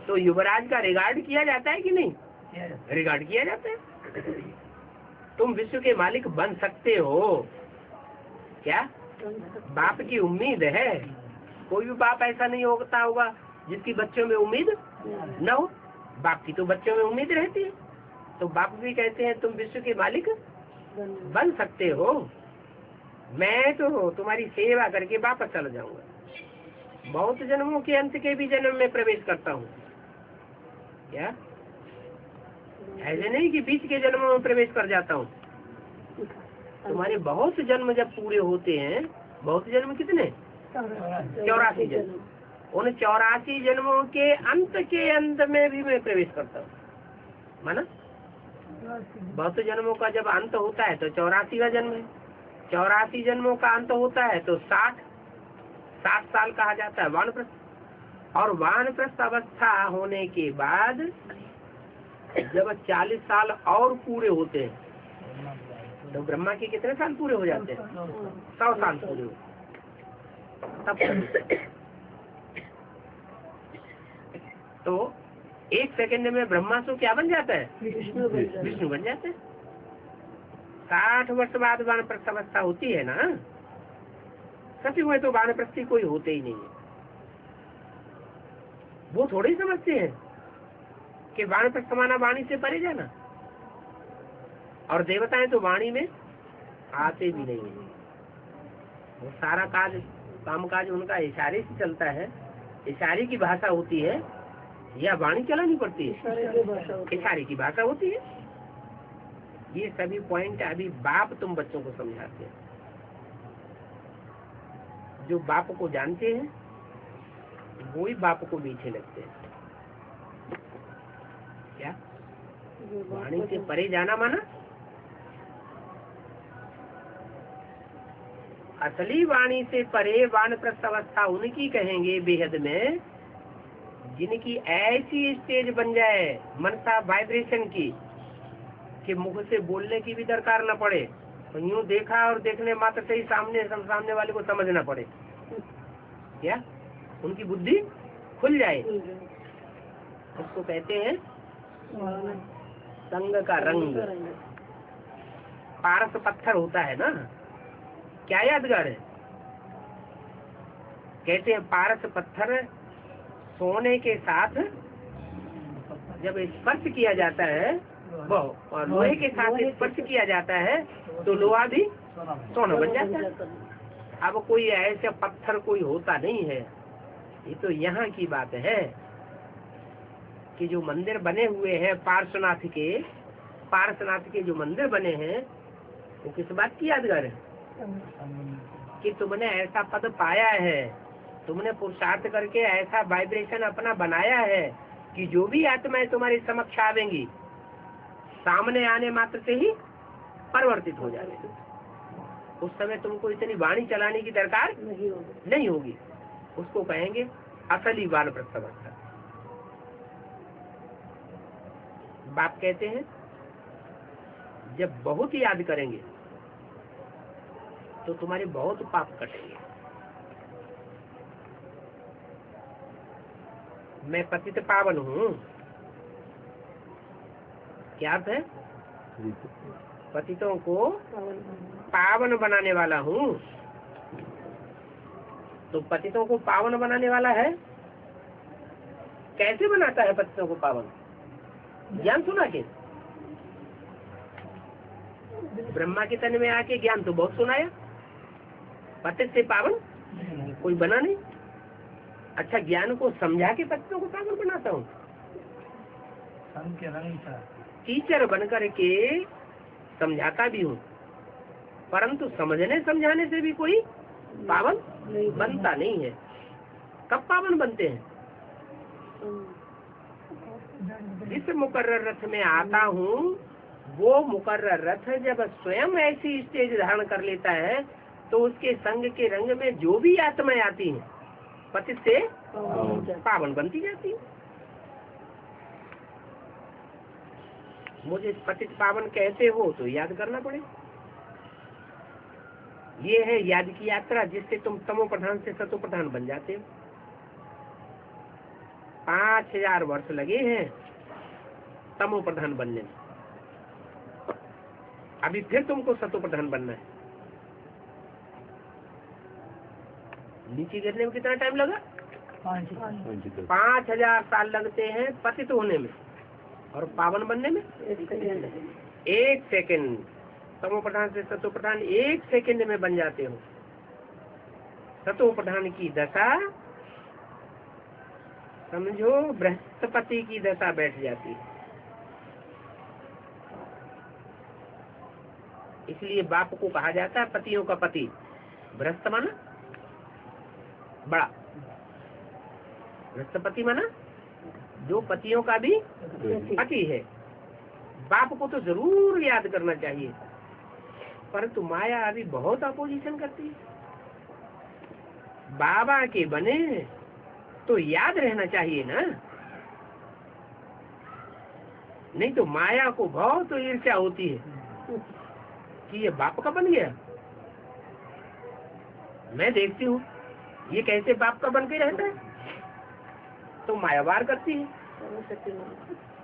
तो युवराज का रिगार्ड किया जाता है कि नहीं? रिगार्ड किया जाता है। तुम विश्व के मालिक बन सकते हो क्या? बाप की उम्मीद है। कोई भी बाप ऐसा नहीं होगा जिसकी बच्चों में उम्मीद न हो। बाप की तो बच्चों में उम्मीद रहती है। तो बाप भी कहते हैं तुम विश्व के मालिक बन सकते हो। मैं तो तुम्हारी सेवा करके वापस चला जाऊंगा। बहुत जन्मों के अंत के भी जन्म में प्रवेश करता हूँ। क्या? ऐसे नहीं कि बीच के जन्मों में प्रवेश कर जाता हूँ। तुम्हारे बहुत जन्म जब पूरे होते हैं, बहुत जन्म कितने? 84 जन्म। उन 84 जन्मों के अंत में भी मैं प्रवेश करता हूँ। माना बहुत जन्मों का जब अंत होता है तो 84वां जन्म है, 84 जन्मों का अंत होता है तो 60 साल कहा जाता है वानप्रस्थ। और वानप्रस्थ अवस्था होने के बाद जब 40 साल और पूरे होते हैं तो ब्रह्मा के कितने साल पूरे हो जाते हैं? 100 साल पूरे हो तब तो 1 सेकंड में ब्रह्मा तो क्या बन जाता है? विष्णु बन जाते हैं। 60 वर्ष बाद वानप्रस्थ अवस्था होती है ना। सत्य में तो वानप्रस्थी कोई होते ही नहीं है। वो थोड़े ही समझते हैं कि वानप्रस्थ माना वाणी से परे जाना, और देवताएं तो वाणी में आते भी नहीं है। वो सारा कामकाज उनका इशारे से चलता है। इशारे की भाषा होती है या वाणी चलानी पड़ती है? इशारे की भाषा होती है। ये सभी पॉइंट अभी बाप तुम बच्चों को समझाते हैं। जो बाप को जानते हैं वो ही बाप को मीठे लगते हैं। क्या वाणी से परे जाना माना? असली वाणी से परे वानप्रस्थ अवस्था उनकी कहेंगे बेहद में, जिनकी ऐसी स्टेज बन जाए मनसा वाइब्रेशन की कि मुख से बोलने की भी दरकार न पड़े, तो यूं देखा और देखने मात्र से ही सामने वाले को समझना पड़े। क्या उनकी बुद्धि खुल जाए, उसको कहते हैं संग का रंग। पारस पत्थर होता है ना, क्या यादगार है? कहते हैं पारस पत्थर सोने के साथ जब स्पर्श किया जाता है, वो और लोहे के साथ स्पर्श किया जाता है तो लोहा भी सोना बन जाता है। अब कोई ऐसे पत्थर कोई होता नहीं है। ये तो यहाँ की बात है कि जो मंदिर बने हुए हैं पार्श्वनाथ के जो मंदिर बने हैं वो किस बात की यादगार है? कि तुमने ऐसा पद पाया है, तुमने पुरुषार्थ करके ऐसा वाइब्रेशन अपना बनाया है कि जो भी आत्माएं तुम्हारे समक्ष आवेंगी सामने आने मात्र से ही परिवर्तित हो जाएंगे। उस समय तुमको इतनी वाणी चलाने की दरकार नहीं होगी। उसको कहेंगे असली वानप्रस्थ अवस्था। बाप कहते हैं जब बहुत याद करेंगे तो तुम्हारे बहुत पाप कटेंगे। मैं पतित पावन हूँ। क्या अर्थ है? पतितों को पावन बनाने वाला हूँ। तो पतितों को पावन बनाने वाला है। कैसे बनाता है पतितों को पावन? ज्ञान सुना के? ब्रह्मा के तन में आके ज्ञान तो बहुत सुनाया, पतित से पावन कोई बना नहीं। अच्छा, ज्ञान को समझा के पतितों को पावन बनाता हूँ। टीचर बनकर के समझाता भी हूँ, परंतु समझने समझाने से भी कोई पावन बनता नहीं है। कब पावन बनते हैं? जिस मुकर्रर रथ में आता हूँ वो मुकर्रर रथ जब स्वयं ऐसी स्टेज धारण कर लेता है तो उसके संग के रंग में जो भी आत्माएं आती हैं पतित से पावन बनती जाती है। मुझे पतित पावन कहते हो तो याद करना पड़े। ये है याद की यात्रा जिससे तुम तमो प्रधान से सतो प्रधान बन जाते हो। 5000 वर्ष लगे हैं तमो प्रधान बनने में। अभी फिर तुमको सतो प्रधान बनना है। नीचे गिरने में कितना टाइम लगा? 5000 साल लगते हैं पतित होने में, और पावन बनने में 1 सेकंड। तमो प्रधान से सतो प्रधान 1 सेकंड में बन जाते हो। सतो प्रधान की दशा समझो बृहस्पति की दशा बैठ जाती है। इसलिए बाप को कहा जाता है पतियों का पति। बृहस्पति माना बड़ा, गृहस्थपति माना जो पतियों का भी पति है। बाप को तो जरूर याद करना चाहिए, परंतु माया अभी बहुत अपोजिशन करती है। बाबा के बने तो याद रहना चाहिए ना, नहीं तो माया को बहुत ईर्ष्या होती है कि ये बाप का बन गया। मैं देखती हूँ ये कैसे बाप का बन के रहता है, तो माया वार करती है।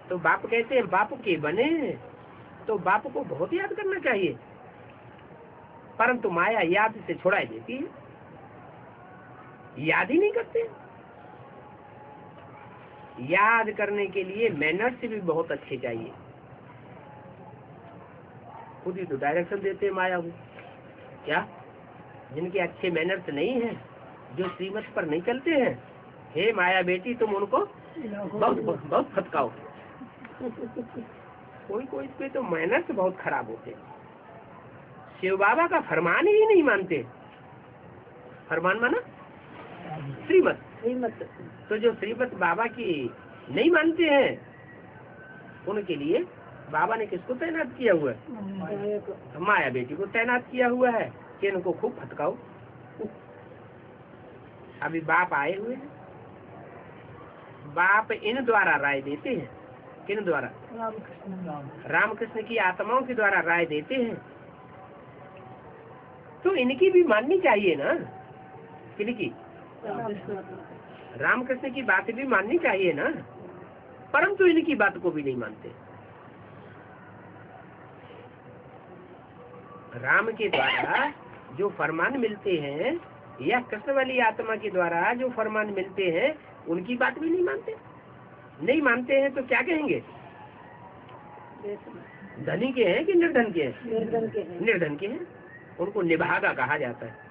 तो बाप कहते हैं बाप के बने तो बाप को बहुत याद करना चाहिए, परंतु माया याद से छुड़ा देती है, याद ही नहीं करते। याद करने के लिए मैनर्स भी बहुत अच्छे चाहिए। खुद ही तो डायरेक्शन देते हैं माया को। क्या जिनके अच्छे मैनर्स नहीं है, जो श्रीमत पर नहीं चलते हैं, हे माया बेटी तुम उनको बहुत बहुत फटकाओ। कोई कोई पे तो मैनर्स बहुत खराब होते हैं। शिव बाबा का फरमान ही नहीं मानते। फरमान माना श्रीमत। तो जो श्रीमत बाबा की नहीं मानते हैं, उनके लिए बाबा ने किसको तैनात किया हुआ है? माया बेटी को तैनात किया हुआ है कि इनको खूब फटकाओ। अभी बाप आए हुए हैं, बाप इन द्वारा राय देते हैं। किन द्वारा? रामकृष्ण की आत्माओं के द्वारा राय देते हैं। तो इनकी भी माननी चाहिए ना। किनकी? रामकृष्ण की बात भी माननी चाहिए ना, परंतु इनकी बात को भी नहीं मानते। राम के द्वारा जो फरमान मिलते हैं या कृष्ण वाली आत्मा के द्वारा जो फरमान मिलते हैं, उनकी बात भी नहीं मानते। नहीं मानते हैं तो क्या कहेंगे? धनी के हैं कि निर्धन के हैं? निर्धन के हैं। उनको निभागा कहा जाता है।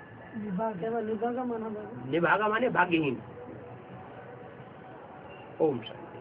निभागा माने भाग्यहीन। ओम शांति।